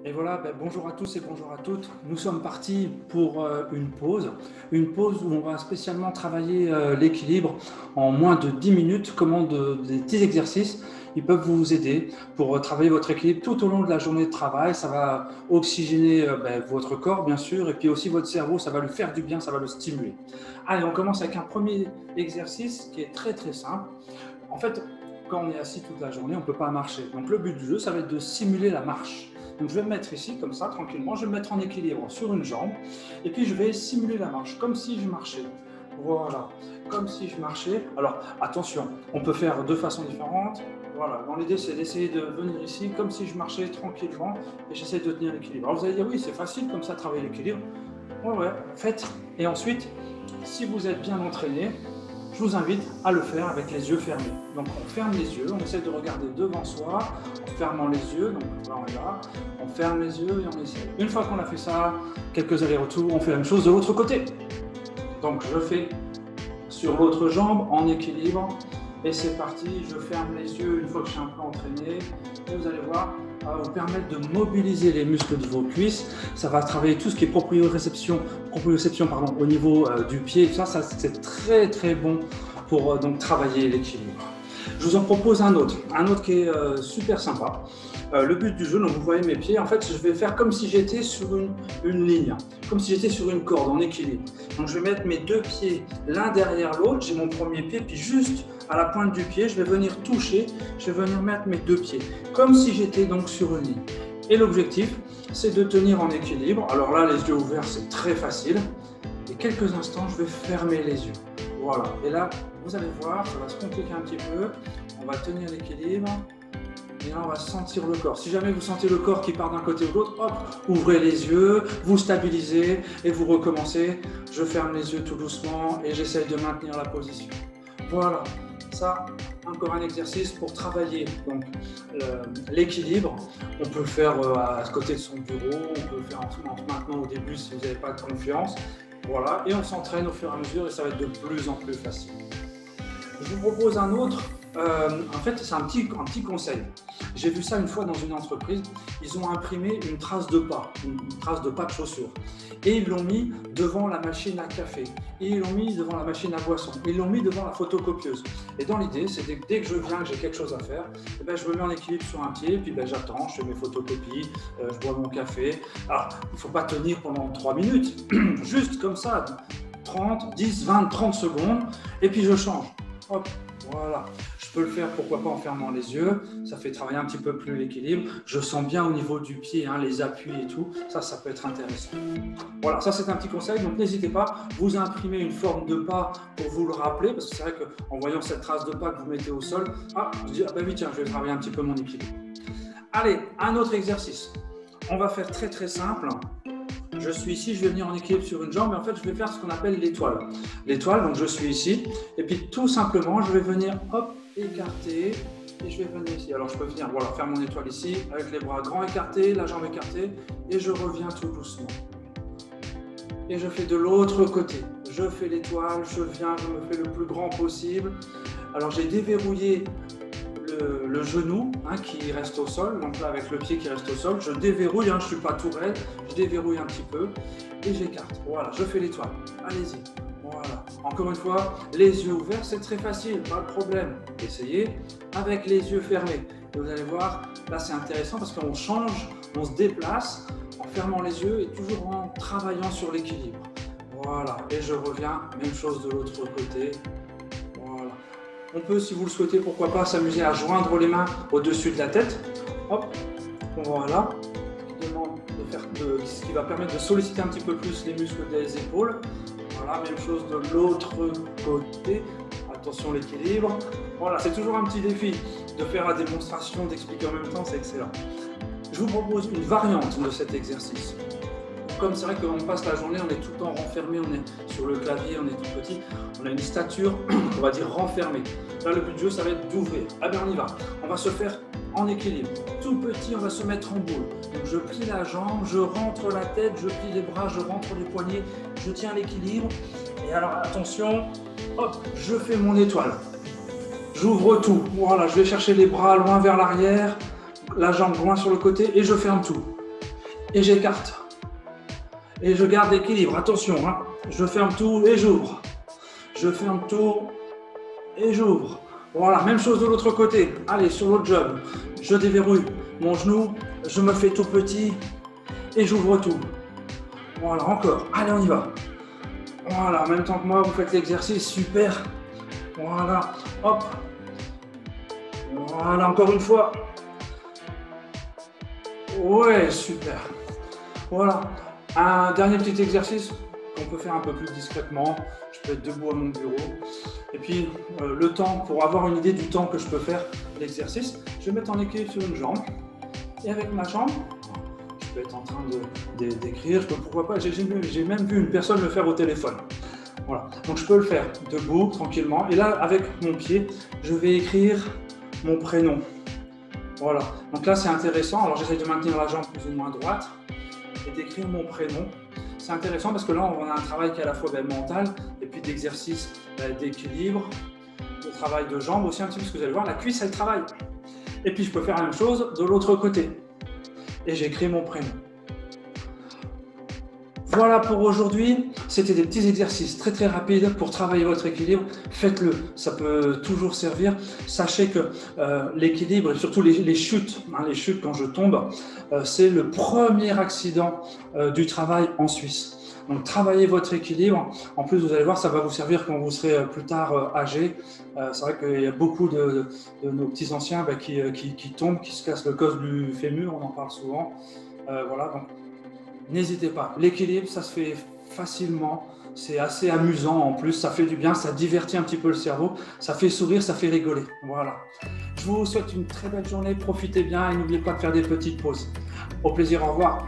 Et voilà, bonjour à tous et bonjour à toutes. Nous sommes partis pour une pause où on va spécialement travailler l'équilibre en moins de 10 minutes. Des petits exercices, ils peuvent vous aider pour travailler votre équilibre tout au long de la journée de travail. Ça va oxygéner votre corps, bien sûr, et puis aussi votre cerveau, ça va lui faire du bien, ça va le stimuler. Allez, on commence avec un premier exercice qui est très très simple. En fait, quand on est assis toute la journée, on ne peut pas marcher. Donc le but du jeu, ça va être de simuler la marche. Donc je vais me mettre ici, comme ça, tranquillement, je vais me mettre en équilibre sur une jambe, et puis je vais simuler la marche, comme si je marchais. Voilà, comme si je marchais. Alors, attention, on peut faire de façon différente. Voilà, dans l'idée, c'est d'essayer de venir ici, comme si je marchais tranquillement, et j'essaie de tenir l'équilibre. Alors vous allez dire, oui, c'est facile, comme ça, travailler l'équilibre. Ouais, faites. Et ensuite, si vous êtes bien entraîné, je vous invite à le faire avec les yeux fermés. Donc on ferme les yeux, on essaie de regarder devant soi, en fermant les yeux, donc là on est là, on ferme les yeux et on essaie. Une fois qu'on a fait ça, quelques allers-retours, on fait la même chose de l'autre côté. Donc je fais sur l'autre jambe en équilibre, et c'est parti, je ferme les yeux une fois que je suis un peu entraîné, et vous allez voir, ça va vous permettre de mobiliser les muscles de vos cuisses, ça va travailler tout ce qui est proprioception au niveau du pied, ça c'est très très bon pour donc travailler l'équilibre. Je vous en propose un autre qui est super sympa. Le but du jeu, donc vous voyez mes pieds, en fait je vais faire comme si j'étais sur une ligne, comme si j'étais sur une corde en équilibre. Donc je vais mettre mes deux pieds l'un derrière l'autre, j'ai mon premier pied, puis juste à la pointe du pied, je vais venir toucher, je vais venir mettre mes deux pieds, comme si j'étais donc sur une ligne. Et l'objectif, c'est de tenir en équilibre. Alors là, les yeux ouverts, c'est très facile. Et quelques instants, je vais fermer les yeux. Voilà. Et là, vous allez voir, ça va se compliquer un petit peu. On va tenir l'équilibre. Et là, on va sentir le corps. Si jamais vous sentez le corps qui part d'un côté ou de l'autre, hop, ouvrez les yeux, vous stabilisez et vous recommencez. Je ferme les yeux tout doucement et j'essaye de maintenir la position. Voilà. Ça, encore un exercice pour travailler donc l'équilibre. On peut le faire à côté de son bureau, on peut le faire maintenant au début si vous n'avez pas de confiance. Voilà, et on s'entraîne au fur et à mesure et ça va être de plus en plus facile. Je vous propose un autre. En fait, c'est un petit conseil. J'ai vu ça une fois dans une entreprise. Ils ont imprimé une trace de pas de chaussure. Et ils l'ont mis devant la machine à café. Et ils l'ont mis devant la machine à boisson. Et ils l'ont mis devant la photocopieuse. Et dans l'idée, c'est dès que je viens, que j'ai quelque chose à faire, je me mets en équilibre sur un pied, puis j'attends, je fais mes photocopies, je bois mon café. Alors, il ne faut pas tenir pendant 3 minutes. Juste comme ça, 30, 10, 20, 30 secondes. Et puis je change. Hop, voilà. Je peux le faire, pourquoi pas en fermant les yeux. Ça fait travailler un petit peu plus l'équilibre. Je sens bien au niveau du pied, les appuis et tout. Ça peut être intéressant. Voilà, ça c'est un petit conseil. Donc n'hésitez pas, vous imprimez une forme de pas pour vous le rappeler. Parce que c'est vrai qu'en voyant cette trace de pas que vous mettez au sol, je dis, oui, tiens, je vais travailler un petit peu mon équilibre. Allez, un autre exercice. On va faire très très simple. Je suis ici, je vais venir en équilibre sur une jambe, mais en fait, je vais faire ce qu'on appelle l'étoile. L'étoile, donc je suis ici, et puis tout simplement, je vais venir, hop, écarter, et je vais venir ici. Alors, je peux venir, voilà, faire mon étoile ici, avec les bras grands écartés, la jambe écartée, et je reviens tout doucement. Et je fais de l'autre côté. Je fais l'étoile, je viens, je me fais le plus grand possible. Alors, j'ai déverrouillé le genou qui reste au sol, donc là avec le pied qui reste au sol, je déverrouille, je ne suis pas tout raide, je déverrouille un petit peu et j'écarte. Voilà, je fais l'étoile. Allez-y. Voilà. Encore une fois, les yeux ouverts, c'est très facile, pas de problème. Essayez avec les yeux fermés. Et vous allez voir, là c'est intéressant parce qu'on change, on se déplace en fermant les yeux et toujours en travaillant sur l'équilibre. Voilà, et je reviens, même chose de l'autre côté. On peut, si vous le souhaitez, pourquoi pas, s'amuser à joindre les mains au-dessus de la tête. Hop, voilà. Ce qui va permettre de solliciter un petit peu plus les muscles des épaules. Voilà, même chose de l'autre côté. Attention l'équilibre. Voilà, c'est toujours un petit défi de faire la démonstration, d'expliquer en même temps, c'est excellent. Je vous propose une variante de cet exercice. Comme c'est vrai qu'on passe la journée, on est tout le temps renfermé, on est sur le clavier, on est tout petit, on a une stature, on va dire renfermée. Là, le but du jeu, ça va être d'ouvrir. On y va. On va se faire en équilibre. Tout petit, on va se mettre en boule. Donc, je plie la jambe, je rentre la tête, je plie les bras, je rentre les poignets, je tiens l'équilibre. Et alors, attention, hop, je fais mon étoile. J'ouvre tout. Voilà, je vais chercher les bras loin vers l'arrière, la jambe loin sur le côté et je ferme tout. et j'écarte. Et je garde l'équilibre. Attention, hein. Je ferme tout et j'ouvre. Je ferme tout et j'ouvre. Voilà, même chose de l'autre côté. Allez, sur l'autre job, je déverrouille mon genou, je me fais tout petit et j'ouvre tout. Voilà, encore. Allez, on y va. Voilà, en même temps que moi, vous faites l'exercice, super. Voilà, hop. Voilà, encore une fois. Ouais, super. Voilà, un dernier petit exercice qu'on peut faire un peu plus discrètement. Je peux être debout à mon bureau. Et puis, le temps, pour avoir une idée du temps que je peux faire l'exercice, je vais mettre en équilibre sur une jambe. Et avec ma jambe, je peux être en train d'écrire. Pourquoi pas, j'ai même vu une personne le faire au téléphone. Voilà, donc je peux le faire debout, tranquillement. Et là, avec mon pied, je vais écrire mon prénom. Voilà, donc là c'est intéressant. Alors j'essaie de maintenir la jambe plus ou moins droite et d'écrire mon prénom. C'est intéressant parce que là on a un travail qui est à la fois mental et puis d'exercice d'équilibre, de travail de jambes aussi un petit peu, parce que vous allez voir, la cuisse elle travaille. Et puis je peux faire la même chose de l'autre côté. Et j'écris mon prénom. Voilà pour aujourd'hui, c'était des petits exercices très très rapides pour travailler votre équilibre. Faites-le, ça peut toujours servir. Sachez que l'équilibre et surtout les chutes, les chutes quand je tombe, c'est le premier accident du travail en Suisse. Donc travaillez votre équilibre. En plus, vous allez voir, ça va vous servir quand vous serez plus tard âgé. C'est vrai qu'il y a beaucoup de nos petits anciens qui tombent, qui se cassent le cos du fémur, on en parle souvent. Voilà, donc n'hésitez pas, l'équilibre, ça se fait facilement, c'est assez amusant en plus, ça fait du bien, ça divertit un petit peu le cerveau, ça fait sourire, ça fait rigoler. Voilà. Je vous souhaite une très belle journée, profitez bien et n'oubliez pas de faire des petites pauses. Au plaisir, au revoir.